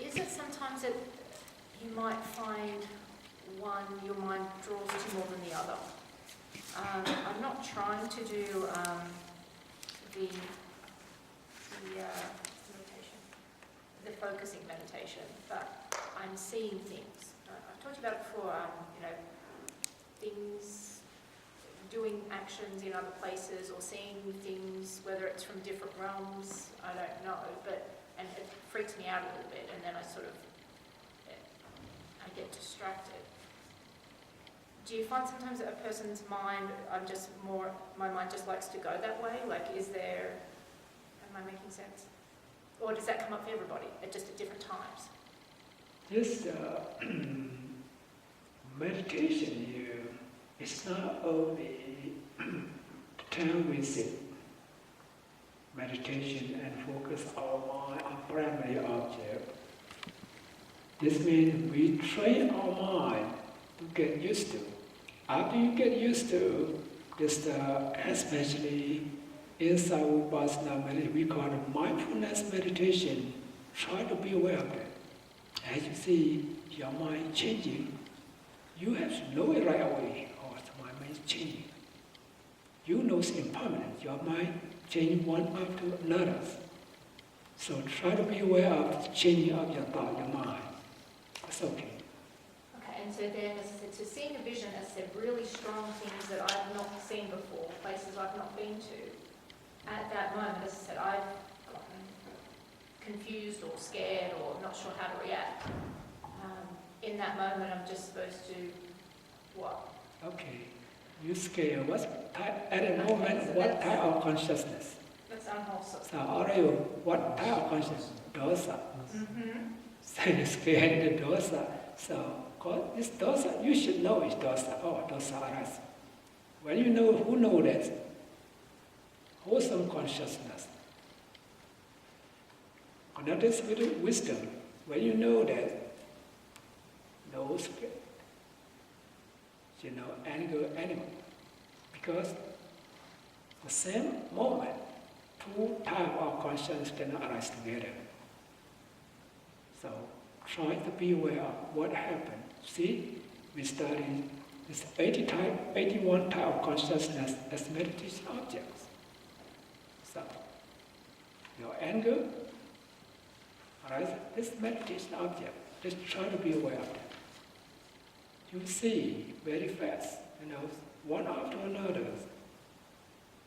is it sometimes that you might find one your mind draws to more than the other? I'm not trying to do the meditation, the focusing meditation, but I'm seeing things. I've talked about it before, things, doing actions in other places or seeing things, whether it's from different realms, I don't know, and it freaks me out a little bit, and then I get distracted. Do you find sometimes that a person's mind, my mind just likes to go that way? Like, am I making sense? Or does that come up for everybody, just at different times? This meditation here is not only time we sit, meditation and focus our mind on primary object. This means we train our mind to get used to. After you get used to this, especially inside Vipassana meditation, we call it mindfulness meditation. Try to be aware of that. As you see your mind changing, you have to know it right away. Oh, my mind is changing. You know it's impermanent. Your mind changing one after another. So try to be aware of the changing of your thought, your mind. That's okay. Okay, and so then, as I said, to seeing a vision, as I said, really strong things that I've not seen before, places I've not been to. At that moment, as I said, I've gotten confused or scared or not sure how to react. In that moment, I'm just supposed to, what? Okay. You scare. At a moment, so what type of consciousness? That's unwholesome. So, what type of consciousness? Dosa. Mm-hmm. So you scared the dosa. So, this dosa, you should know it's dosa. Oh, dosa arises. When you know, who knows that? Wholesome consciousness. Connected with wisdom. When you know that, no scared. Anger, animal. Because the same moment, two types of consciousness cannot arise together. So try to be aware of what happened. See, we study this 81 type of consciousness as meditation objects. So your anger arises this meditation object. Just try to be aware of that. You see very fast, one after another.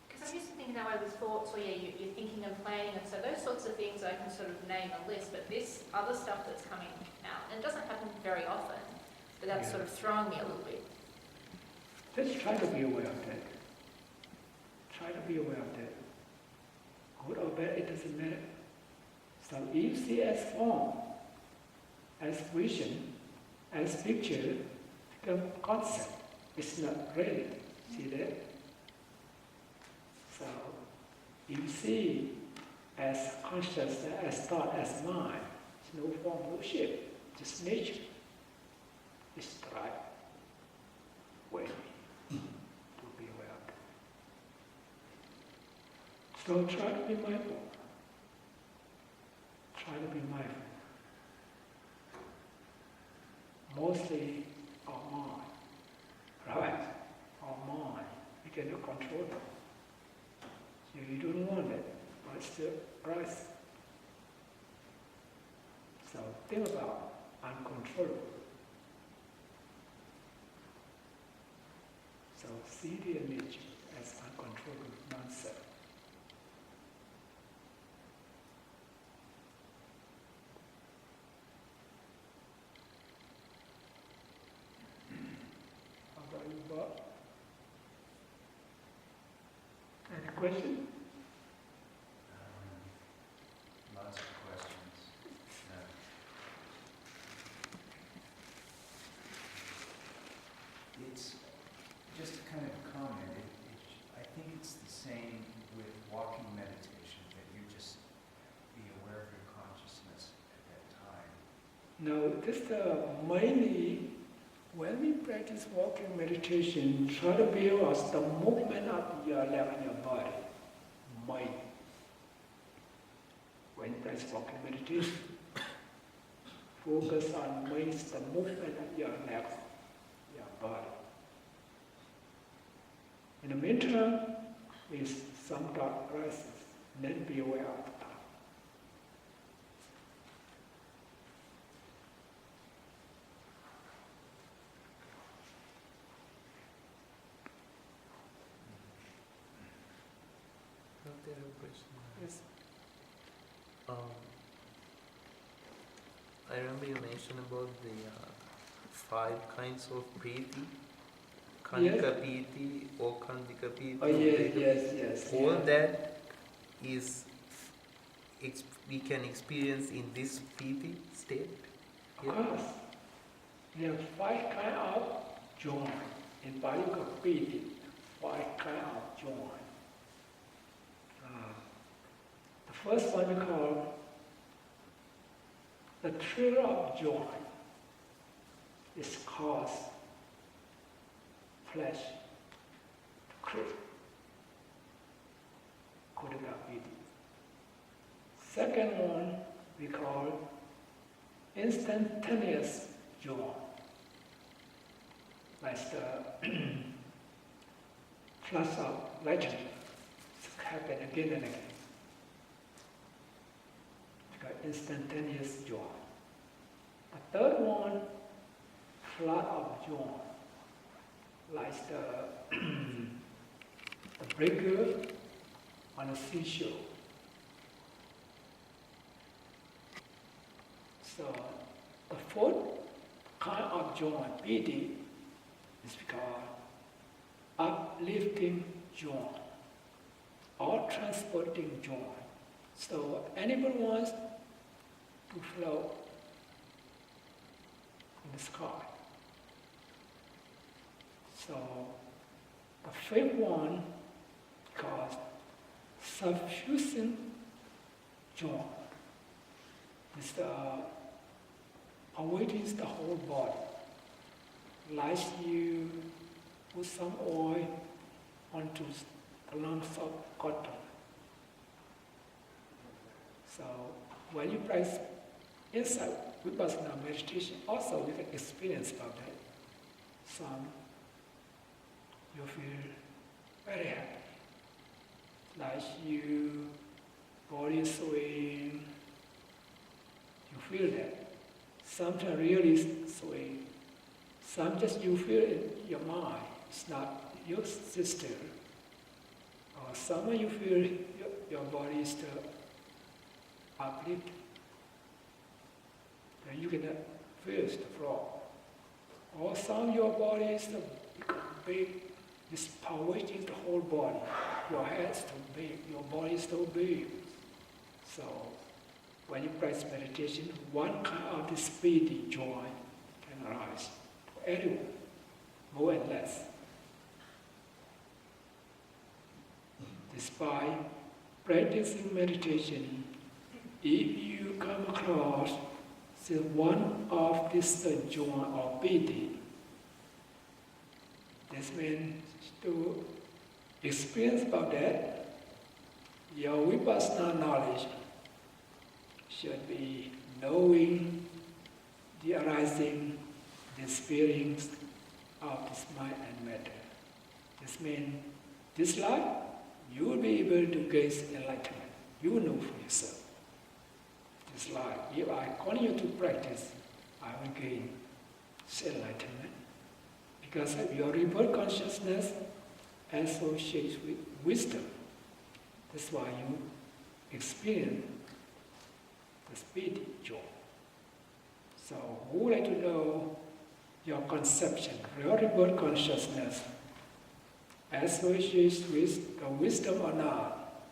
Because I'm used to thinking that way with thoughts, or you're thinking and planning, and so those sorts of things I can sort of name a list, but this other stuff that's coming out, and it doesn't happen very often, but that's sort of throwing me a little bit. Just try to be aware of that. Try to be aware of that. Good or bad, it doesn't matter. So if you see as form, as vision, as picture, become concept. It's not really. See that? So you see as consciousness, as thought, as mind, it's no form, no shape, just nature. It's the right way to be aware of it. So try to be mindful. Try to be mindful. Mostly our mind, right? Our mind, we cannot control it. So you don't want it, but it's still arises. So think about uncontrollable. So see the nature as uncontrollable non-self. Any question? Lots of questions. It's just a kind of comment. I think it's the same with walking meditation, that you just be aware of your consciousness at that time. No, this mainly when we practice walking meditation, try to be aware of the movement of your leg and your body, mind. When you practice walking meditation, focus on makes the movement of your legs, your body. In the meantime, with some dark glasses, then be aware of the dark. There are question. Yes. I remember you mentioned about the 5 kinds of piti. Kanika piti, Okandika piti. Oh yes. All that is we can experience in this piti state. Of course. There are 5 kinds of joy. In Pali called piti, 5 kinds of joy. The first one we call the thrill of joy. Is cause flesh to creep. Kodakapiti. Second one we call instantaneous joy. Like the flash of lightning happen again and again. Instantaneous joy. The third one, flood of joy, like the breaker on a seashore. So the fourth kind of joy, piti, is because uplifting joy or transporting joy. So anyone wants to float in the sky. So the fifth one, because sufficient joy is awakens the whole body. Like you put some oil onto a lump of cotton. So when you practice inside vipassana meditation, also you can experience about that. Some you feel very happy. Like you body swaying, you feel that. Sometimes really swaying. Some just you feel in your mind, it's not your sister. Or some you feel your body is still uplifted. Then you can feel the floor. Or some your body is still become big, this power is the whole body. Your head is still big, your body is still big. So when you practice meditation, one kind of this speedy joy can arise for anyone, more and less. Despite practicing meditation, if you come across one of this joy or piti, this means to experience about that, your vipassana knowledge should be knowing the arising, the feelings of this mind and matter. This means this life, you will be able to gain enlightenment. You will know for yourself. This life, if I continue to practice, I will gain enlightenment. Because your rebirth consciousness associates with wisdom. That's why you experience the speedy joy. So who would like to know your conception, your rebirth consciousness associates with the wisdom or not?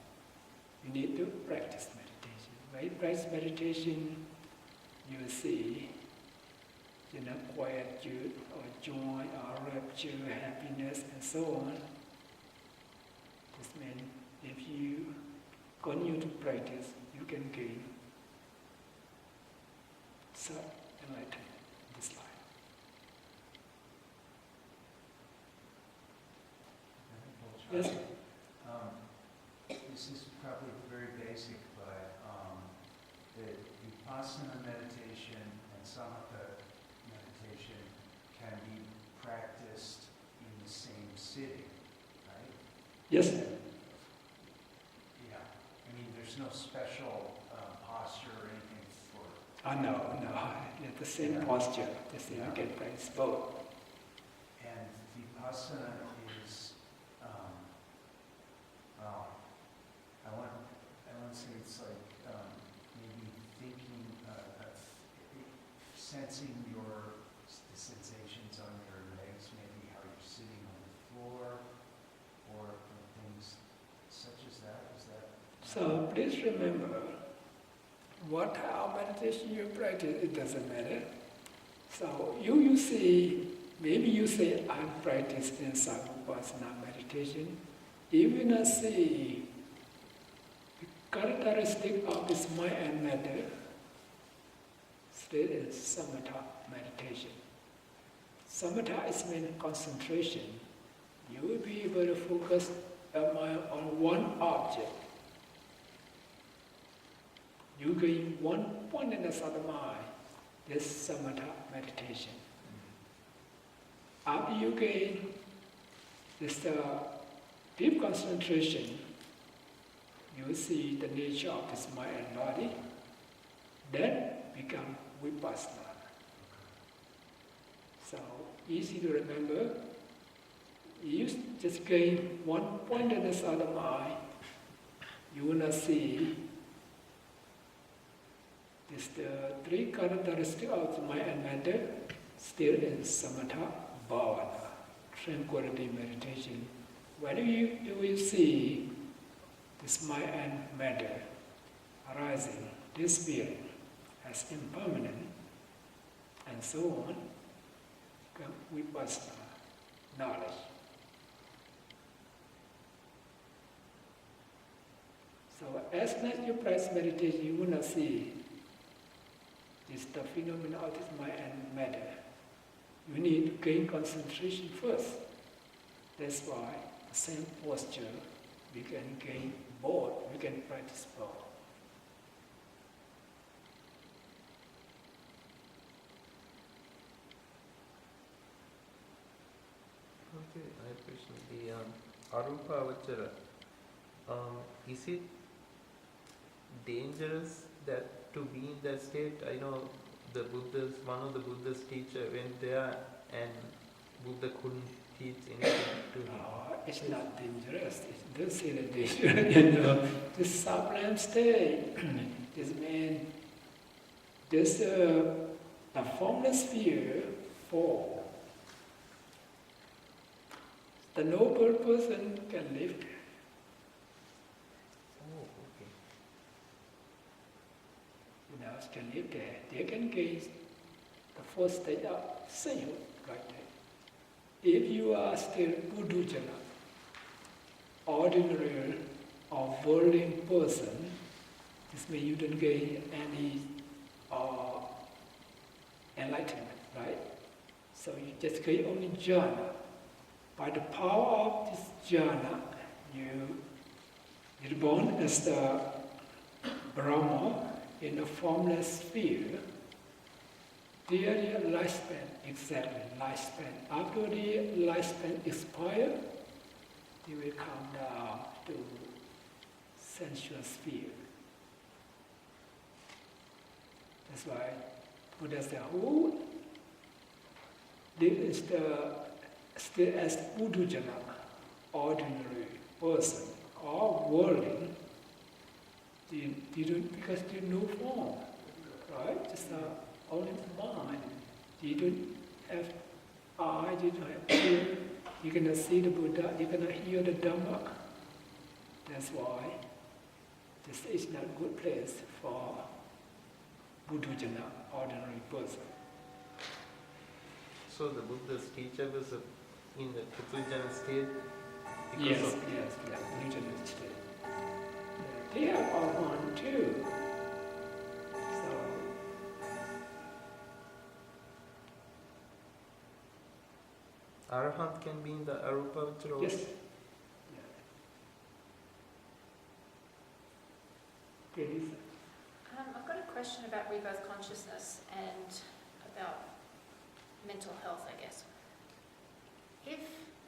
You need to practice meditation. When you practice meditation, you will see quietude or joy or rapture, happiness and so on. This means if you continue to practice, you can gain enlightenment in this life. Yes? This is probably very basic, but the vipassana meditation and samatha meditation can be practiced in the same sitting, right? Yes. Yeah. I mean, there's no special posture or anything for. No. It's the same Yeah. posture. The same, Yeah. you can practice both. And vipassana is, wow, I want to say it's like maybe thinking, sensing the sensations on your legs, maybe how you're sitting on the floor, or things such as that. Is that? So please remember, what type of meditation you practice, it doesn't matter. So you see, maybe you say, I'm practicing Vipassana meditation. If you not see the characteristic of this mind and matter, still is samatha meditation. Samatha is mean concentration. You will be able to focus your mind on one object. You gain one point in the mind. This samatha meditation. After you gain this deep concentration, you see the nature of this mind and body, then become vipassana. So easy to remember. You just gain one point in the mind, you will not see this the three characteristics of the mind and matter still in samatha bhavana, tranquility meditation. When you will see this mind and matter arising, disappearing as impermanent, and so on, come vipassana, knowledge. So as much you practice meditation, you will not see this the phenomena of this mind and matter. You need to gain concentration first. That's why the same posture, we can gain both, we can practice both. Okay, I have a question. The Arupa Avachara, is it dangerous that to be in that state? I know one of the Buddha's teacher went there and Buddha couldn't teach anything to him. It's not dangerous. It doesn't say that dangerous. This sublime state, this means this the formless sphere fall. The noble person can live there. Oh, okay. Can live there. They can gain the first stage of sainthood right there. If you are still Buddhujana, ordinary or worldly person, this means you don't gain any enlightenment, right? So you just gain only jhana. By the power of this jhana, you're born as the Brahma in the formless sphere. Their lifespan, exactly, lifespan. After the lifespan expires, they will come down to sensual sphere. That's why Buddha said, who lives still as Buddhujana, ordinary person, or worldly, they don't, because they no form, right? Just only mind. You don't have eye, you don't have ear, you cannot see the Buddha, you cannot hear the Dhamma. That's why this is not a good place for Buddhujana, ordinary person. So the Buddha's teacher was in the Putujana state? Yes, Buddhujana state. They have Arhan too. So, Arahant can be in the Arupa Avachara? yes. Please. I've got a question about rebirth consciousness and about mental health, I guess. If,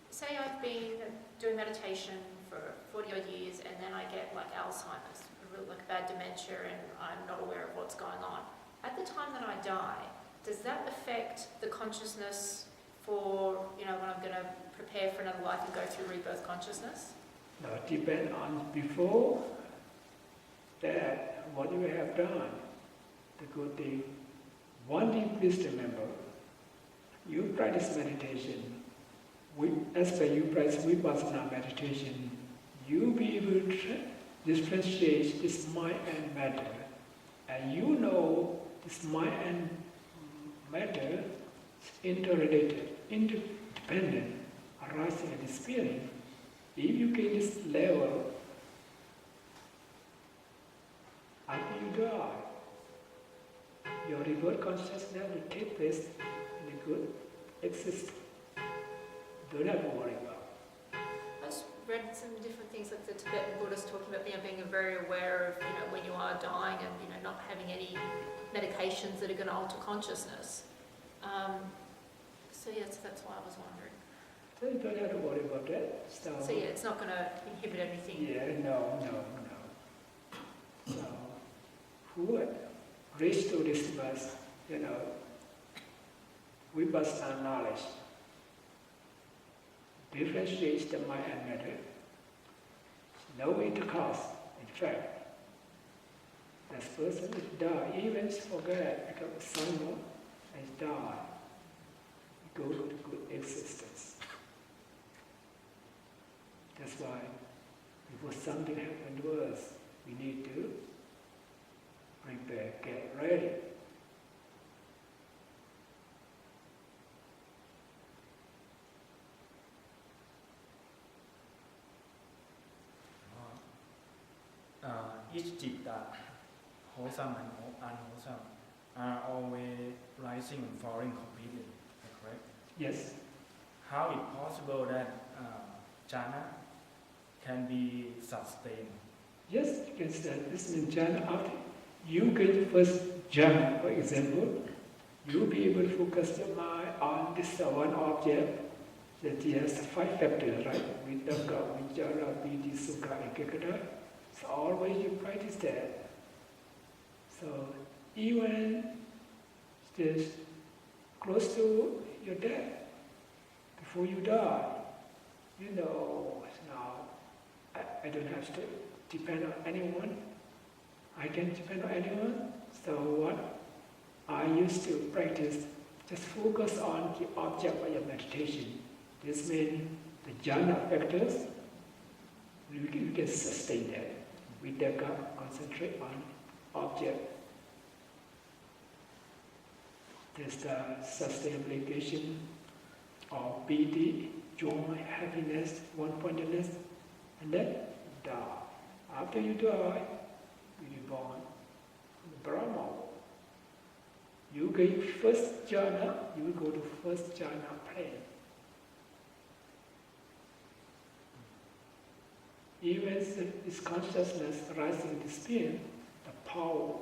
say I've been doing meditation for 40 odd years and then I get like Alzheimer's, like bad dementia, and I'm not aware of what's going on, at the time that I die, does that affect the consciousness for, when I'm going to prepare for another life and go through rebirth consciousness? Now, it depends on before that, what you have done, the good thing. One thing, please remember, you practice meditation. As per you practice vipassana meditation, you'll be able to differentiate this mind and matter. And you know this mind and matter is interrelated, interdependent, arising and disappearing. If you get this level, after you die, your rebirth consciousness will take place in a good existence. Don't have to worry about. I just read some different things, like the Tibetan Buddhists talking about being very aware of, when you are dying and, not having any medications that are going to alter consciousness. So that's why I was wondering. So you don't have to worry about that. So it's not going to inhibit anything. Yeah, no. So, who would reach to this was, vipassana knowledge, differentiates the mind and matter, no intercourse. In fact, this person is die, even forget, becomes someone and die, go to good existence. That's why, before something happens to us, we need to prepare, get ready. Each citta, wholesome and unwholesome, are always rising and falling completely, correct? Yes. How is it possible that jhana can be sustained? Yes, because this means jhana. After you get first jhana, for example, you'll be able to focus your mind on this one object that has 5 factors, right? Vitakka, vichara, piti, sukha, ekagata. So always you practice that. So even this close to your death, before you die, now I don't have to depend on anyone. I can depend on anyone. So what I used to practice, just focus on the object of your meditation. This means the jhana factors, you can sustain that. We concentrate on object. There's the sustainability of piti, joy, happiness, one-pointedness, and then die. After you die, you are born in Brahma. You get first jhana, you will go to first jhana plane. Even this consciousness rising in the spin, the power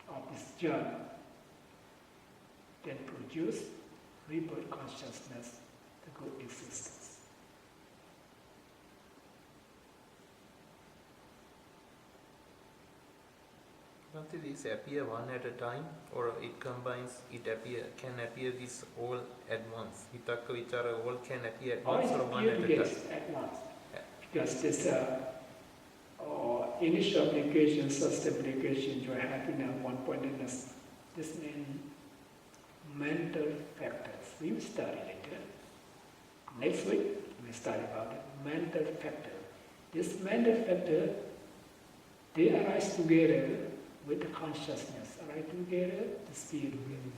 of this jhana then produce rebirth consciousness, the good existence. Don't these appear one at a time, or it combines? Can appear this all at once. Vitakka, vichara, all can appear at once, or one at a time. Yes, at once. Because this initial application, sustainability, joy, happiness, one-pointedness. This means mental factors. We will study later. Next week we will study about the mental factor. This mental factor, they arise together with the consciousness, arise together, the spirit together.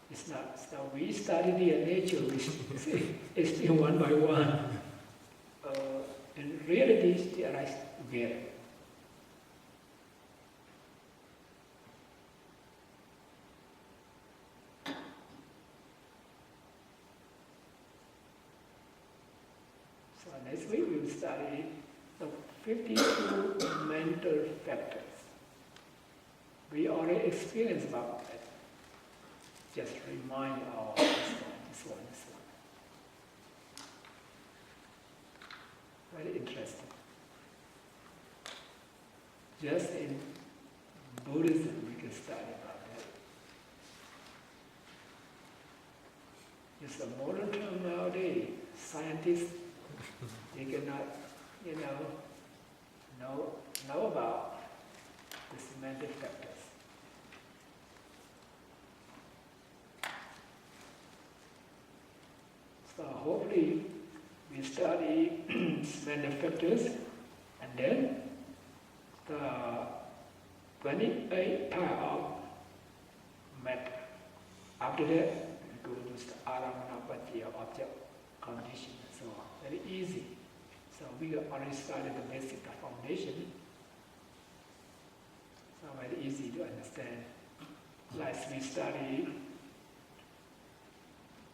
It's not. So we study the nature, we see it's still one by one. In reality, they arise together. So next week we will study the 52 mental factors. We already experienced about that. Just remind our this one. Very interesting. Just in Buddhism, we can study about that. It's a modern term nowadays. Scientists, they cannot, know about the semantic factors. So hopefully we study semantic factors, and then the 28 type of matter. After that, we go to the aramana pattaya, object, condition, and so on. Very easy. So we already started the basic foundation. So very easy to understand. Like we study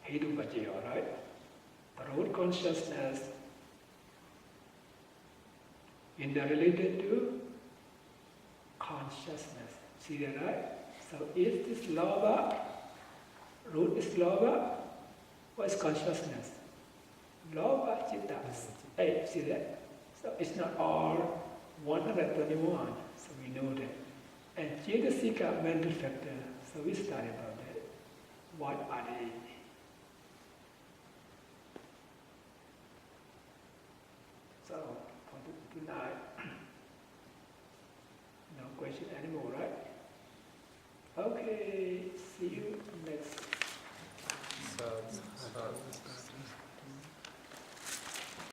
Hetu Pattaya, right? The root consciousness interrelated to consciousness. See that, right? So if this lobha, root is lobha, what is consciousness? Lobha citta. Hey, see that? So it's not all 121, so we know that. And cetasika, mental factor, so we study about that. What are they? So, for tonight, no question anymore, right? Okay, see you next